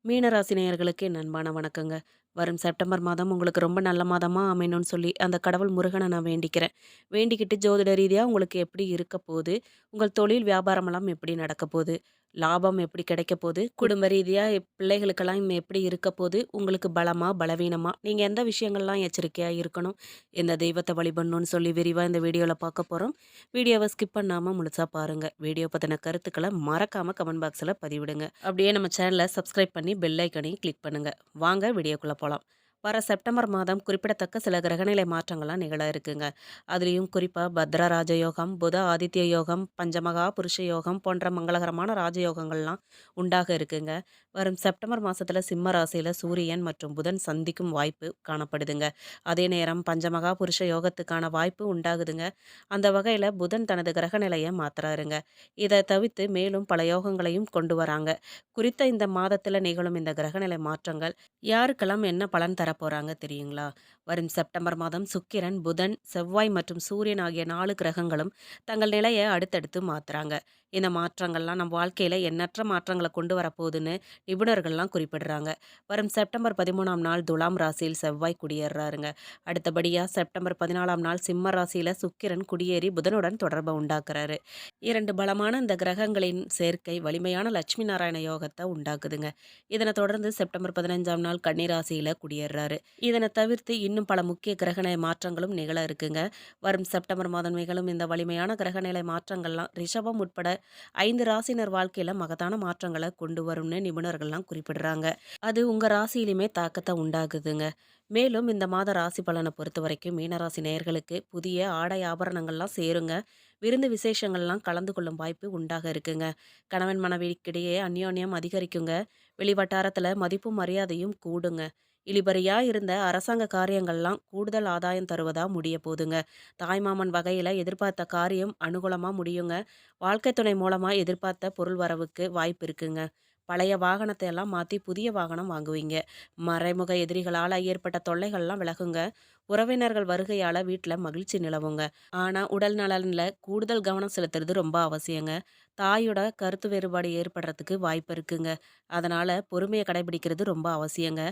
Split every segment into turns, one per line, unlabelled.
மீனராசி நேயர்களுக்கு என் அன்பான வணக்கங்க. வரும் செப்டம்பர் மாதம் உங்களுக்கு ரொம்ப நல்ல மாதமா அமையணும்னு சொல்லி அந்த கடவுள் முருகனை நான் வேண்டிக்கிறேன். வேண்டிக்கிட்டு ஜோதிட ரீதியா உங்களுக்கு எப்படி இருக்க போது? உங்கள் தொழில் வியாபாரமெல்லாம் எப்படி நடக்க போது? லாபம் எப்படி கிடைக்க போது? குடும்ப ரீதியா பிள்ளைகளுக்கெல்லாம் எப்படி இருக்க போது? உங்களுக்கு பலமா? பலவீனமா? நீங்க எந்த விஷயங்கள்லாம் எச்சரிக்கையா இருக்கணும்? எந்த தெய்வத்த வழிபடணும்னு சொல்லி விரிவா இந்த வீடியோல பார்க்க போறோம். வீடியோவ ஸ்கிப் பண்ணாம முழுசா பாருங்க. வீடியோ பத்தின கருத்துக்கள மறக்காம கமெண்ட் பாக்ஸ்ல பதிவிடுங்க. அப்படியே நம்ம சேனலை சப்ஸ்கிரைப் பண்ணி பெல் ஐக்கனையும் கிளிக் பண்ணுங்க. வாங்க வீடியோக்குள்ள போலாம். வர செப்டம்பர் மாதம் குறிப்பிடத்தக்க சில கிரகநிலை மாற்றங்கள்லாம் நிகழ இருக்குங்க. அதுலேயும் குறிப்பாக பத்ர ராஜயோகம், புத ஆதித்ய யோகம், பஞ்சமகா புருஷ யோகம் போன்ற மங்களகரமான ராஜயோகங்கள்லாம் உண்டாக இருக்குங்க. வரும் செப்டம்பர் மாதத்தில் சிம்ம ராசியில் சூரியன் மற்றும் புதன் சந்திக்கும் வாய்ப்பு காணப்படுதுங்க. அதே நேரம் பஞ்சமகா புருஷ யோகத்துக்கான வாய்ப்பு உண்டாகுதுங்க. அந்த வகையில் புதன் தனது கிரகநிலையை மாத்துறாருங்க. இதை தவிர்த்து மேலும் பல யோகங்களையும் கொண்டு வராங்க. குறித்த இந்த மாதத்துல நிகழும் இந்த கிரகநிலை மாற்றங்கள் யாருக்கெல்லாம் என்ன பலன் தரப்போறாங்க தெரியுங்களா? வரும் செப்டம்பர் மாதம் சுக்கிரன், புதன், செவ்வாய் மற்றும் சூரியன் ஆகிய 4 கிரகங்களும் தங்கள் நிலையை அடுத்தடுத்து மாத்துறாங்க. இந்த மாற்றங்கள்லாம் நம் வாழ்க்கையில எண்ணற்ற மாற்றங்களை கொண்டு வரப்போகுதுன்னு நிபுணர்கள்லாம் குறிப்பிடுறாங்க. வரும் செப்டம்பர் 13ஆம் நாள் துலாம் ராசியில் செவ்வாய் குடியேறாருங்க. அடுத்தபடியா செப்டம்பர் 14ஆம் நாள் சிம்ம ராசியில சுக்கிரன் குடியேறி புதனுடன் தொடர்பை உண்டாக்குறாரு. 2 பலமான இந்த கிரகங்களின் சேர்க்கை வலிமையான லட்சுமி நாராயண யோகத்தை உண்டாக்குதுங்க. இதனைத் தொடர்ந்து செப்டம்பர் 15ஆம் நாள் கன்னி ராசியில குடியேறாரு. இதனை தவிர்த்து இன்னும் பல முக்கிய கிரகநிலை மாற்றங்களும் நிகழ இருக்குங்க. வரும் செப்டம்பர் மாதம் நிகழும் இந்த வலிமையான கிரகநிலை மாற்றங்கள்லாம் ரிஷபம் உட்பட 5 ராசினர் வாழ்க்கையில மகத்தான மாற்றங்களை கொண்டு வரும்னு நிபுணர்கள்லாம் குறிப்பிடுறாங்க. அது உங்க ராசியிலுமே தாக்கத்தை உண்டாகுதுங்க. மேலும் இந்த மாத ராசி பலனை பொறுத்த வரைக்கும் மீனராசி நேயர்களுக்கு புதிய ஆடை ஆபரணங்கள்லாம் சேருங்க. விருந்து விசேஷங்கள்லாம் கலந்து கொள்ளும் வாய்ப்பு உண்டாக இருக்குங்க. கணவன் மனைவிக்கிடையே அந்யோன்யம் அதிகரிக்குங்க. வெளிவட்டாரத்துல மதிப்பும் மரியாதையும் கூடுங்க. இழுபறியா இருந்த அரசாங்க காரியங்கள்லாம் கூடுதல் ஆதாயம் தருவதா முடிய போதுங்க. தாய்மாமன் வகையில எதிர்பார்த்த காரியம் அனுகூலமா முடியுங்க. வாழ்க்கை துணை மூலமா எதிர்பார்த்த பொருள் வரவுக்கு வாய்ப்பு இருக்குங்க. பழைய வாகனத்தை எல்லாம் மாத்தி புதிய வாகனம் வாங்குவீங்க. மறைமுக எதிரிகளால ஏற்பட்ட தொல்லைகள்லாம் விலகுங்க. உறவினர்கள் வருகையால வீட்டுல மகிழ்ச்சி நிலவுங்க. ஆனா, உடல் நலன்ல கூடுதல் கவனம் செலுத்துறது ரொம்ப அவசியங்க. தாயோட கருத்து வேறுபாடு ஏற்படுறதுக்கு வாய்ப்பு இருக்குங்க. அதனால பொறுமையை கடைபிடிக்கிறது ரொம்ப அவசியங்க.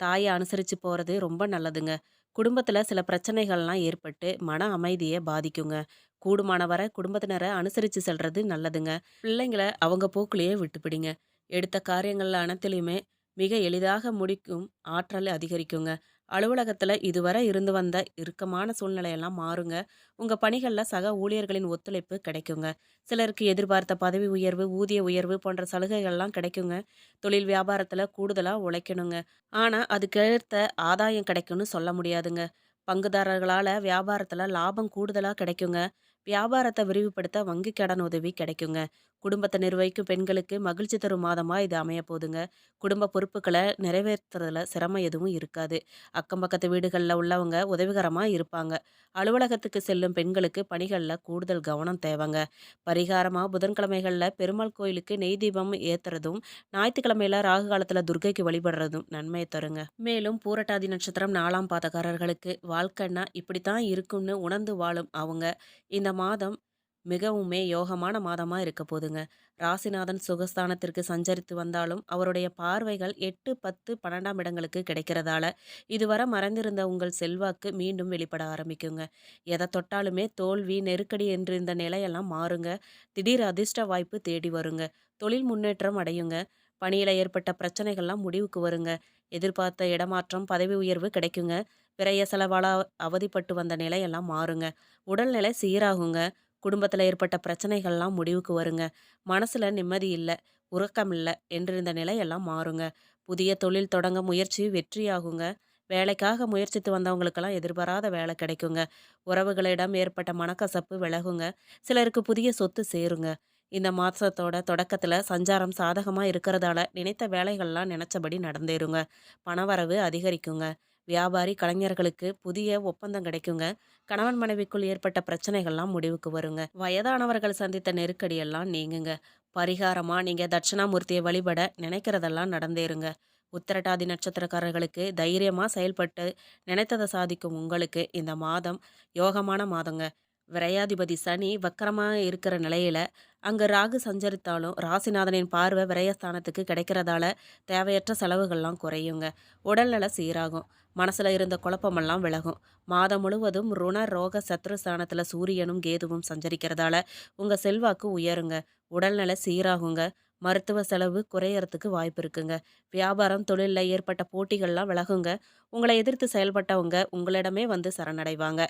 தாயை அனுசரிச்சு போறது ரொம்ப நல்லதுங்க. குடும்பத்துல சில பிரச்சனைகள்லாம் ஏற்பட்டு மன அமைதியை பாதிக்குங்க. கூடுமான வரை குடும்பத்தினரை அனுசரிச்சு செல்றது நல்லதுங்க. பிள்ளைங்கள அவங்க போக்குலயே விட்டுப்பிடிங்க. எடுத்த காரியங்கள்ல அனைத்திலுமே மிக எளிதாக முடிக்கும் ஆற்றல் அதிகரிக்குங்க. அலுவலகத்துல இதுவரை இருந்து வந்த இறுக்கமான சூழ்நிலையெல்லாம் மாறுங்க. உங்க பணிகள்ல சக ஊழியர்களின் ஒத்துழைப்பு கிடைக்குங்க. சிலருக்கு எதிர்பார்த்த பதவி உயர்வு, ஊதிய உயர்வு போன்ற சலுகைகள்லாம் கிடைக்குங்க. தொழில் வியாபாரத்துல கூடுதலா உழைக்கணுங்க. ஆனா அதுக்கேத்த ஆதாயம் கிடைக்கும்னு சொல்ல முடியாதுங்க. பங்குதாரர்களால வியாபாரத்துல லாபம் கூடுதலா கிடைக்குங்க. வியாபாரத்தை விரிவுபடுத்த வங்கி கடன் உதவி கிடைக்குங்க. குடும்பத்தை நிர்வகிக்கும் பெண்களுக்கு மகிழ்ச்சி தரும் மாதமா இது அமைய போதுங்க. குடும்ப பொறுப்புகளை நிறைவேற்றுறதுல சிரமம் எதுவும் இருக்காது. அக்கம் பக்கத்து வீடுகளில் உள்ளவங்க உதவிகரமா இருப்பாங்க. அலுவலகத்துக்கு செல்லும் பெண்களுக்கு பணிகளில் கூடுதல் கவனம் தேவைங்க. பரிகாரமா புதன்கிழமைகளில் பெருமாள் கோயிலுக்கு நெய் தீபம் ஏத்துறதும், ஞாயிற்றுக்கிழமையில ராகு காலத்துல துர்க்கைக்கு வழிபடுறதும் நன்மையை தருங்க. மேலும் பூரட்டாதி நட்சத்திரம் 4ஆம் பாதக்காரர்களுக்கு வாழ்க்கைன்னா இப்படித்தான் இருக்கும்னு உணர்ந்து வாழும் அவங்க இந்த மாதம் மிகவுமே யோகமான மாதமா இருக்க போதுங்க. ராசிநாதன் சுகஸ்தானத்திற்கு சஞ்சரித்து வந்தாலும் அவருடைய பார்வைகள் 8, 10, 12ஆம் இடங்களுக்கு கிடைக்கிறதால இதுவரை மறைந்திருந்த உங்கள் செல்வாக்கு மீண்டும் வெளிப்பட ஆரம்பிக்குங்க. எதை தொட்டாலுமே தோல்வி, நெருக்கடி என்று இந்த நிலையெல்லாம் மாறுங்க. திடீர் அதிர்ஷ்ட வாய்ப்பு தேடி வருங்க. தொழில் முன்னேற்றம் அடையுங்க. பணியில ஏற்பட்ட பிரச்சனைகள்லாம் முடிவுக்கு வருங்க. எதிர்பார்த்த இடமாற்றம், பதவி உயர்வு கிடைக்குங்க. விரைய செலவால அவதிப்பட்டு வந்த நிலையெல்லாம் மாறுங்க. உடல்நிலை சீராகுங்க. குடும்பத்துல ஏற்பட்ட பிரச்சனைகள்லாம் முடிவுக்கு வருங்க. மனசுல நிம்மதி இல்ல, உறக்கம் இல்ல என்றிருந்த நிலையெல்லாம் மாறுங்க. புதிய தொழில் தொடங்க முயற்சி வெற்றியாகுங்க. வேலைக்காக முயற்சித்து வந்தவங்களுக்கெல்லாம் எதிர்பாராத வேலை கிடைக்குங்க. உறவுகளிடம் ஏற்பட்ட மனக்கசப்பு விலகுங்க. சிலருக்கு புதிய சொத்து சேருங்க. இந்த மாசத்தோட தொடக்கத்துல சஞ்சாரம் சாதகமா இருக்கிறதால நினைத்த வேலைகள்லாம் நினைச்சபடி நடந்தேறுங்க. பணவரவு அதிகரிக்குங்க. வியாபாரி கலைஞர்களுக்கு புதிய ஒப்பந்தம் கிடைக்குங்க. கணவன் மனைவிக்குள் ஏற்பட்ட பிரச்சனைகள்லாம் முடிவுக்கு வருங்க. வயதானவர்கள் சந்தித்த நெருக்கடியெல்லாம் நீங்குங்க. பரிகாரமா நீங்க தட்சிணாமூர்த்தியை வழிபட நினைக்கிறதெல்லாம் நடந்தேறுங்க. உத்திரட்டாதி நட்சத்திரக்காரர்களுக்கு தைரியமா செயல்பட்டு நினைத்ததை சாதிக்கும் உங்களுக்கு இந்த மாதம் யோகமான மாதங்க. விரையாதிபதி சனி வக்கரமா இருக்கிற நிலையில, அங்க ராகு சஞ்சரித்தாலும், ராசிநாதனின் பார்வை விரயஸ்தானத்துக்கு கிடைக்கிறதால, தேவையற்ற செலவுகள்லாம் குறையுங்க. உடல்நல சீராகும். மனசுல இருந்த குழப்பமெல்லாம் விலகும். மாதம் முழுவதும் ருண, ரோக, சத்ரு ஸ்தானத்துல சூரியனும், கேதுவும் சஞ்சரிக்கிறதால, உங்க செல்வாக்கு உயருங்க. உடல்நல சீராகுங்க. மருத்துவ செலவு குறையறதுக்கு வாய்ப்பு இருக்குங்க. வியாபாரம், தொழில்ல ஏற்பட்ட போட்டிகள்லாம் விலகுங்க. உங்களை எதிர்த்து செயல்பட்டவங்க உங்களிடமே வந்து சரணடைவாங்க.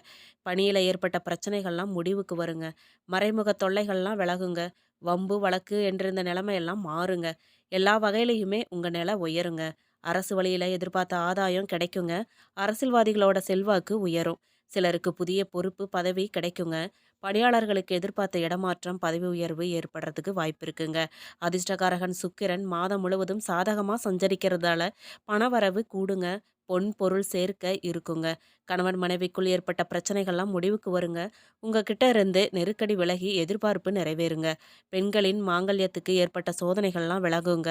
பணியில ஏற்பட்ட பிரச்சனைகள்லாம் முடிவுக்கு வருங்க. மறைமுக தொல்லைகள்லாம் விலகுங்க. வம்பு, வழக்கு என்றிருந்த நிலைமையெல்லாம் மாறுங்க. எல்லா வகையிலயுமே உங்க நிலை உயருங்க. அரசு வழியில எதிர்பார்த்த ஆதாயம் கிடைக்குங்க. அரசியல்வாதிகளோட செல்வாக்கு உயரும். சிலருக்கு புதிய பொறுப்பு, பதவி கிடைக்குங்க. பணியாளர்களுக்கு எதிர்பார்த்த இடமாற்றம், பதவி உயர்வு ஏற்படுறதுக்கு வாய்ப்பு இருக்குங்க. அதிர்ஷ்டகாரகன் சுக்கிரன் மாதம் முழுவதும் சாதகமா சஞ்சரிக்கிறதால பணவரவு கூடுங்க. பொன், பொருள் சேர்க்கை இருக்குங்க. கணவன் மனைவிக்குள் ஏற்பட்ட பிரச்சனைகள்லாம் முடிவுக்கு வருங்க. உங்ககிட்ட இருந்து நெருக்கடி விலகி எதிர்பார்ப்பு நிறைவேறுங்க. பெண்களின் மாங்கல்யத்துக்கு ஏற்பட்ட சோதனைகள்லாம் விலகுங்க.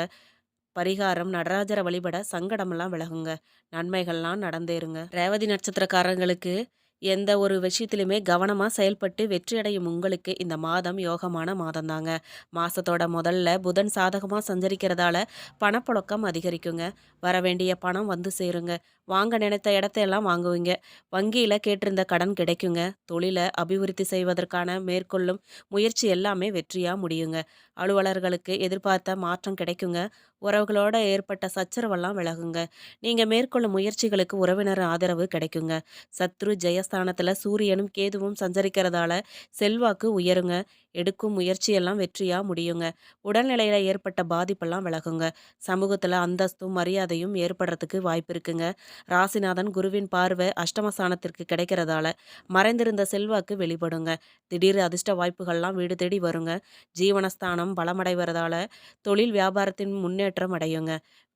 பரிகாரம் நடராஜர வழிபட சங்கடமெல்லாம் விலகுங்க. நன்மைகள்லாம் நடந்தேறுங்க. ரேவதி நட்சத்திரக்காரங்களுக்கு எந்த ஒரு விஷயத்திலுமே கவனமா செயல்பட்டு வெற்றியடையும் உங்களுக்கு இந்த மாதம் யோகமான மாதம்தாங்க. மாசத்தோட முதல்ல புதன் சாதகமா சஞ்சரிக்கிறதால பணப்புழக்கம் அதிகரிக்குங்க. வரவேண்டிய பணம் வந்து சேருங்க. வாங்க நினைத்த இடத்தையெல்லாம் வாங்குவீங்க. வங்கியில கேட்டிருந்த கடன் கிடைக்குங்க. தொழில அபிவிருத்தி செய்வதற்கான மேற்கொள்ளும் முயற்சி எல்லாமே வெற்றியா முடியுங்க. அலுவலர்களுக்கு எதிர்பார்த்த மாற்றம் கிடைக்குங்க. உறவுகளோட ஏற்பட்ட சச்சரவெல்லாம் விலகுங்க. நீங்க மேற்கொள்ளும் முயற்சிகளுக்கு உறவினர் ஆதரவு கிடைக்குங்க. சத்ரு ஜெயஸ்தானத்துல சூரியனும் கேதுவும் சஞ்சரிக்கிறதால செல்வாக்கு உயருங்க. எடுக்கும் முயற்சியெல்லாம் வெற்றியா முடியுங்க. உடல்நிலையில ஏற்பட்ட பாதிப்பெல்லாம் விலகுங்க. சமூகத்துல அந்தஸ்தும் மரியாதையும் ஏற்படுறதுக்கு வாய்ப்பு இருக்குங்க. ராசிநாதன் குருவின் பார்வை அஷ்டமஸ்தானத்திற்கு கிடைக்கிறதால மறைந்திருந்த செல்வாக்கு வெளிப்படுங்க. திடீர் அதிர்ஷ்ட வாய்ப்புகள்லாம் வீடு தேடி வருங்க. ஜீவனஸ்தானம் பலமடைவதால தொழில் வியாபாரத்தின் முன்னேற்றம் அடையுங்க.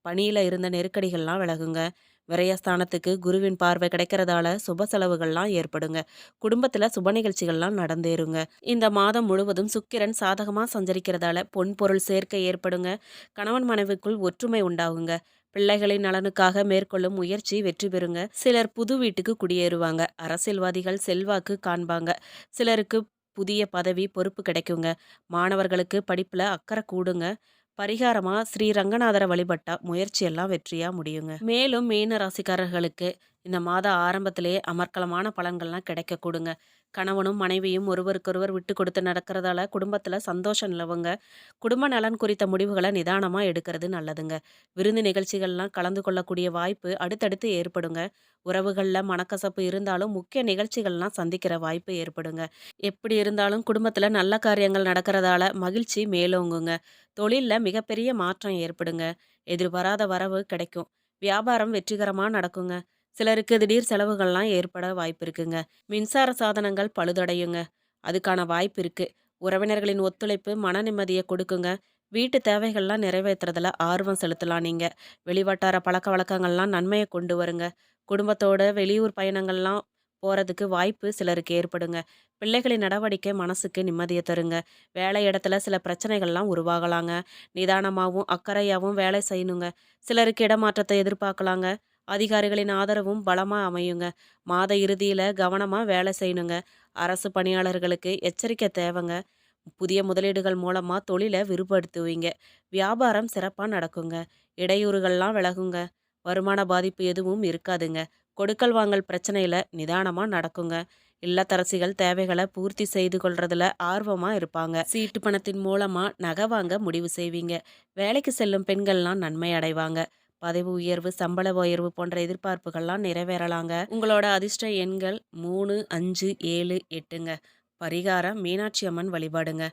பணியில இருந்த நெருக்கடிகள்லாம் விலகுங்க. விரயஸ்தானத்துக்கு குருவின் பார்வை கிடைக்கிறதால சுப செலவுகள்லாம் ஏற்படுங்க. குடும்பத்துல சுப நிகழ்ச்சிகள்லாம் நடந்தேறுங்க. இந்த மாதம் முழுவதும் சுக்கிரன் சாதகமா சஞ்சரிக்கிறதால பொன் பொருள் சேர்க்கை ஏற்படுங்க. கணவன் மனைவிக்குள் ஒற்றுமை உண்டாகுங்க. பிள்ளைகளின் நலனுக்காக மேற்கொள்ளும் முயற்சி வெற்றி பெறுங்க. சிலர் புது வீட்டுக்கு குடியேறுவாங்க. அரசியல்வாதிகள் செல்வாக்கு காண்பாங்க. சிலருக்கு புதிய பதவி பொறுப்பு கிடைக்குங்க. மாணவர்களுக்கு படிப்புல அக்கறை கூடுங்க. பரிகாரமா ஸ்ரீ ரங்கநாதரை வழிபட்டா முயற்சி எல்லாம் வெற்றியா முடியுங்க. மேலும் மீன ராசிக்காரர்களுக்கு இந்த மாத ஆரம்பத்திலேயே அமர்க்கலமான பலன்கள்லாம் கிடைக்க கூடுங்க. கணவனும் மனைவியும் ஒருவருக்கொருவர் விட்டு கொடுத்து நடக்கிறதால குடும்பத்துல சந்தோஷம் நிலவுங்க. குடும்ப நலன் குறித்த முடிவுகளை நிதானமா எடுக்கிறது நல்லதுங்க. விருந்து நிகழ்ச்சிகள்லாம் கலந்து கொள்ளக்கூடிய வாய்ப்பு அடுத்தடுத்து ஏற்படுங்க. உறவுகள்ல மனக்கசப்பு இருந்தாலும் முக்கிய நிகழ்ச்சிகள்லாம் சந்திக்கிற வாய்ப்பு ஏற்படுங்க. எப்படி இருந்தாலும் குடும்பத்துல நல்ல காரியங்கள் நடக்கிறதால மகிழ்ச்சி மேலோங்குங்க. தொழில்ல மிகப்பெரிய மாற்றம் ஏற்படுங்க. எதிர்பாராத வரவு கிடைக்கும். வியாபாரம் வெற்றிகரமா நடக்குங்க. சிலருக்கு திடீர் செலவுகள்லாம் ஏற்பட வாய்ப்பு இருக்குங்க. மின்சார சாதனங்கள் பழுதடையுங்க. அதுக்கான வாய்ப்பு இருக்கு. உறவினர்களின் ஒத்துழைப்பு மன நிம்மதியை கொடுக்குங்க. வீட்டு தேவைகள்லாம் நிறைவேற்றுறதுல ஆர்வம் செலுத்தலாம் நீங்க. வெளிவட்டார பழக்க வழக்கங்கள்லாம் நன்மையை கொண்டு வருங்க. குடும்பத்தோட வெளியூர் பயணங்கள்லாம் போறதுக்கு வாய்ப்பு சிலருக்கு ஏற்படுங்க. பிள்ளைகளின் நடவடிக்கை மனசுக்கு நிம்மதியை தருங்க. வேலை இடத்துல சில பிரச்சனைகள்லாம் உருவாகலாங்க. நிதானமாகவும் அக்கறையாகவும் வேலை செய்யணுங்க. சிலருக்கு இடமாற்றத்தை எதிர்பார்க்கலாங்க. அதிகாரிகளின் ஆதரவும் பலமா அமையுங்க. மாத இறுதியில கவனமா வேலை செய்யணுங்க. அரசு பணியாளர்களுக்கு எச்சரிக்கை தேவைங்க. புதிய முதலீடுகள் மூலமா தொழிலை விரிவுபடுத்துவீங்க. வியாபாரம் சிறப்பா நடக்குங்க. இடையூறுகள்லாம் விலகுங்க. வருமான பாதிப்பு எதுவும் இருக்காதுங்க. கொடுக்கல் வாங்கல் பிரச்சனையில நிதானமா நடக்குங்க. இல்லத்தரசிகள் தேவைகளை பூர்த்தி செய்து கொள்றதுல ஆர்வமா இருப்பாங்க. சீட்டு பணத்தின் மூலமா நகை வாங்க முடிவு செய்வீங்க. வேலைக்கு செல்லும் பெண்கள்லாம் நன்மை அடைவாங்க. பதவி உயர்வு, சம்பள உயர்வு போன்ற எதிர்பார்ப்புகள்லாம் நிறைவேறலாங்க. உங்களோட அதிர்ஷ்ட எண்கள் 3, 5, 7, 8ங்க. பரிகாரம் மீனாட்சி அம்மன் வழிபாடுங்க.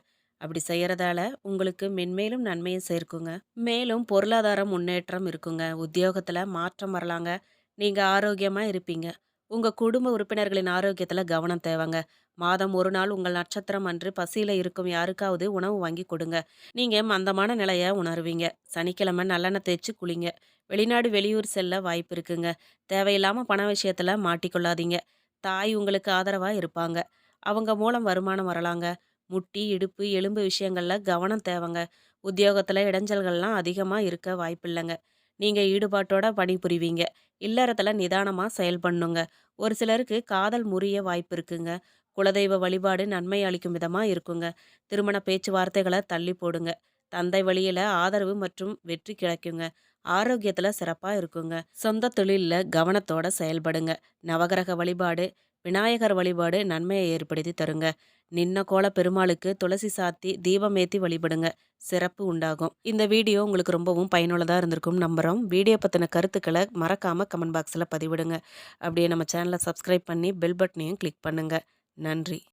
அப்படி செய்யறதால உங்களுக்கு மென்மேலும் நன்மையை சேர்க்குங்க. மேலும் பொருளாதார முன்னேற்றம் இருக்குங்க. உத்தியோகத்துல மாற்றம் வரலாங்க. நீங்க ஆரோக்கியமா இருப்பீங்க. உங்க குடும்ப உறுப்பினர்களின் ஆரோக்கியத்துல கவனம் தேவைங்க. மாதம் ஒரு நாள் உங்கள் நட்சத்திரம் அன்று பசியில இருக்கும் யாருக்காவது உணவு வாங்கி கொடுங்க. நீங்க மந்தமான நிலைய உணர்வீங்க. சனிக்கிழமை நல்லெண்ணெய் தேய்ச்சி குளிங்க. வெளிநாடு வெளியூர் செல்ல வாய்ப்பு இருக்குங்க. தேவையில்லாம பண விஷயத்துல மாட்டிக்கொள்ளாதீங்க. தாய் உங்களுக்கு ஆதரவா இருப்பாங்க. அவங்க மூலம் வருமானம் வரலாங்க. முட்டி, இடுப்பு, எலும்பு விஷயங்கள்ல கவனம் தேவைங்க. உத்தியோகத்துல இடைஞ்சல்கள்லாம் அதிகமா இருக்க வாய்ப்பில்லைங்க. நீங்க ஈடுபாட்டோட பணிபுரிவீங்க. இல்லறத்துல நிதானமா செயல்படணுங்க. ஒரு சிலருக்கு காதல் முறிய வாய்ப்பு இருக்குங்க. குலதெய்வ வழிபாடு நன்மை அளிக்கும் விதமா இருக்குங்க. திருமண பேச்சுவார்த்தைகள தள்ளி போடுங்க. தந்தை வழியில ஆதரவு மற்றும் வெற்றி கிடைக்குங்க. ஆரோக்கியத்துல சிறப்பா இருக்குங்க. சொந்த தொழில்ல கவனத்தோட செயல்படுங்க. நவகிரக வழிபாடு, விநாயகர் வழிபாடு நன்மையை ஏற்படுத்தி தருங்க. நின்ன கோல பெருமாளுக்கு துளசி சாத்தி தீபமேத்தி வழிபடுங்க. சிறப்பு உண்டாகும். இந்த வீடியோ உங்களுக்கு ரொம்பவும் பயனுள்ளதா இருந்திருக்கும் நம்புறோம். வீடியோ பத்தின கருத்துக்களை மறக்காம கமெண்ட் பாக்ஸ்ல பதிவிடுங்க. அப்படியே நம்ம சேனலை சப்ஸ்கிரைப் பண்ணி பெல் பட்டனையும் கிளிக் பண்ணுங்க. நன்றி.